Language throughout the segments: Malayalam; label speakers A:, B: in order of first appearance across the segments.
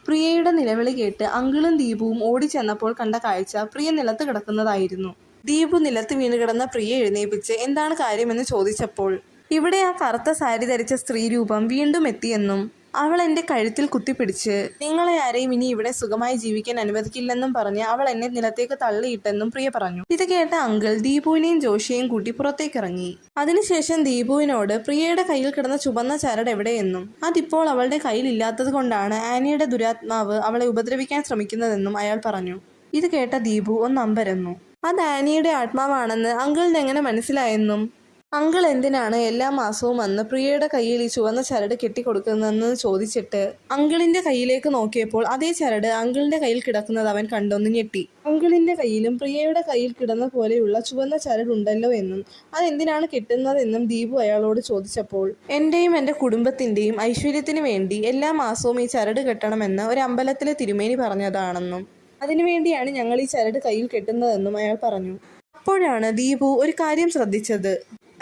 A: പ്രിയയുടെ നിലവിളി കേട്ട് അങ്കിളും ദീപുവും ഓടിച്ചെന്നപ്പോൾ കണ്ട കാഴ്ച പ്രിയ നിലത്ത് കിടക്കുന്നതായിരുന്നു. ദീപു നിലത്ത് വീണ് കിടന്ന പ്രിയ എഴുന്നേൽപ്പിച്ച് എന്താണ് കാര്യമെന്ന് ചോദിച്ചപ്പോൾ ഇവിടെ ആ കറുത്ത സാരി ധരിച്ച സ്ത്രീ രൂപം വീണ്ടും എത്തിയെന്നും അവൾ എൻ്റെ കഴുത്തിൽ കുത്തിപ്പിടിച്ച് നിങ്ങളെ ആരെയും ഇനി ഇവിടെ സുഖമായി ജീവിക്കാൻ അനുവദിക്കില്ലെന്നും പറഞ്ഞ് അവൾ എന്നെ നിലത്തേക്ക് തള്ളിയിട്ടെന്നും പ്രിയ പറഞ്ഞു. ഇത് കേട്ട അങ്കിൾ ദീപുവിനെയും ജോഷിയെയും കൂട്ടി പുറത്തേക്കിറങ്ങി. അതിനുശേഷം ദീപുവിനോട് പ്രിയയുടെ കയ്യിൽ കിടന്ന ചുവന്ന ചരട് എവിടെയെന്നും അതിപ്പോൾ അവളുടെ കയ്യിലില്ലാത്തത് കൊണ്ടാണ് ആനിയുടെ ദുരാത്മാവ് അവളെ ഉപദ്രവിക്കാൻ ശ്രമിക്കുന്നതെന്നും അയാൾ പറഞ്ഞു. ഇത് കേട്ട ദീപു ഒന്ന് അമ്പരന്നു. അത് ആനിയുടെ ആത്മാവാണെന്ന് അങ്കിളിന് എങ്ങനെ മനസ്സിലായെന്നും അങ്കിൾ എന്തിനാണ് എല്ലാ മാസവും വന്ന് പ്രിയയുടെ കയ്യിൽ ഈ ചുവന്ന ചരട് കെട്ടിക്കൊടുക്കുന്നതെന്ന് ചോദിച്ചിട്ട് അങ്കിളിന്റെ കയ്യിലേക്ക് നോക്കിയപ്പോൾ അതേ ചരട് അങ്കിളിന്റെ കയ്യിൽ കിടക്കുന്നത് അവൻ കണ്ടൊന്ന് ഞെട്ടി. അങ്കിളിന്റെ കയ്യിലും പ്രിയയുടെ കയ്യിൽ കിടന്ന പോലെയുള്ള ചുവന്ന ചരട് ഉണ്ടല്ലോ എന്നും അതെന്തിനാണ് കെട്ടുന്നതെന്നും ദീപു അയാളോട് ചോദിച്ചപ്പോൾ എന്റെയും എൻ്റെ കുടുംബത്തിന്റെയും ഐശ്വര്യത്തിന് വേണ്ടി എല്ലാ മാസവും ഈ ചരട് കെട്ടണമെന്ന് ഒരു അമ്പലത്തിലെ തിരുമേനി പറഞ്ഞതാണെന്നും അതിനുവേണ്ടിയാണ് ഞങ്ങൾ ഈ ചരട് കയ്യിൽ കെട്ടുന്നതെന്നും അയാൾ പറഞ്ഞു. അപ്പോഴാണ് ദീപു ഒരു കാര്യം ശ്രദ്ധിച്ചത്.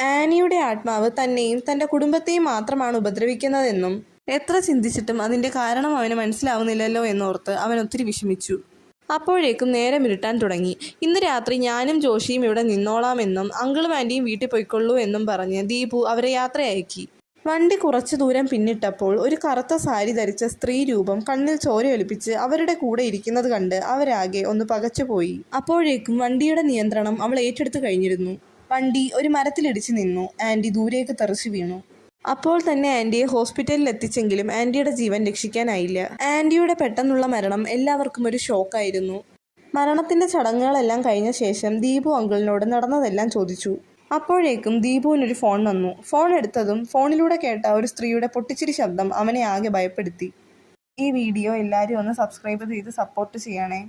A: ആനിയുടെ ആത്മാവ് തന്നെയും തൻ്റെ കുടുംബത്തെയും മാത്രമാണ് ഉപദ്രവിക്കുന്നതെന്നും എത്ര ചിന്തിച്ചിട്ടും അതിൻ്റെ കാരണം അവന് മനസ്സിലാവുന്നില്ലല്ലോ എന്നോർത്ത് അവൻ ഒത്തിരി വിഷമിച്ചു. അപ്പോഴേക്കും നേരം ഇരുട്ടാൻ തുടങ്ങി. ഇന്ന് രാത്രി ഞാനും ജോഷിയും ഇവിടെ നിന്നോളാമെന്നും അങ്കിളും ആൻറ്റിയും വീട്ടിൽ പോയിക്കൊള്ളൂ എന്നും പറഞ്ഞ് ദീപു അവരെ യാത്രയാക്കി. വണ്ടി കുറച്ചു ദൂരം പിന്നിട്ടപ്പോൾ ഒരു കറുത്ത സാരി ധരിച്ച സ്ത്രീ രൂപം കണ്ണിൽ ചോരയൊലിപ്പിച്ച് അവരുടെ കൂടെ ഇരിക്കുന്നത് കണ്ട് അവരാകെ ഒന്ന് പകച്ചുപോയി. അപ്പോഴേക്കും വണ്ടിയുടെ നിയന്ത്രണം അവൾ ഏറ്റെടുത്തു കഴിഞ്ഞിരുന്നു. വണ്ടി ഒരു മരത്തിലിടിച്ച് നിന്നു. ആൻറ്റി ദൂരേക്ക് തെറിച്ചു വീണു. അപ്പോൾ തന്നെ ആൻറ്റിയെ ഹോസ്പിറ്റലിൽ എത്തിച്ചെങ്കിലും ആൻറ്റിയുടെ ജീവൻ രക്ഷിക്കാനായില്ല. ആൻറ്റിയുടെ പെട്ടെന്നുള്ള മരണം എല്ലാവർക്കും ഒരു ഷോക്കായിരുന്നു. മരണത്തിൻ്റെ ചടങ്ങുകളെല്ലാം കഴിഞ്ഞ ശേഷം ദീപു അങ്കിളിനോട് നടന്നതെല്ലാം ചോദിച്ചു. അപ്പോഴേക്കും ദീപുവിനൊരു ഫോൺ വന്നു. ഫോൺ എടുത്തതും ഫോണിലൂടെ കേട്ട ഒരു സ്ത്രീയുടെ പൊട്ടിച്ചിരി ശബ്ദം അവനെ ആകെ ഭയപ്പെടുത്തി. ഈ വീഡിയോ എല്ലാവരും ഒന്ന് സബ്സ്ക്രൈബ് ചെയ്ത് സപ്പോർട്ട് ചെയ്യണേ.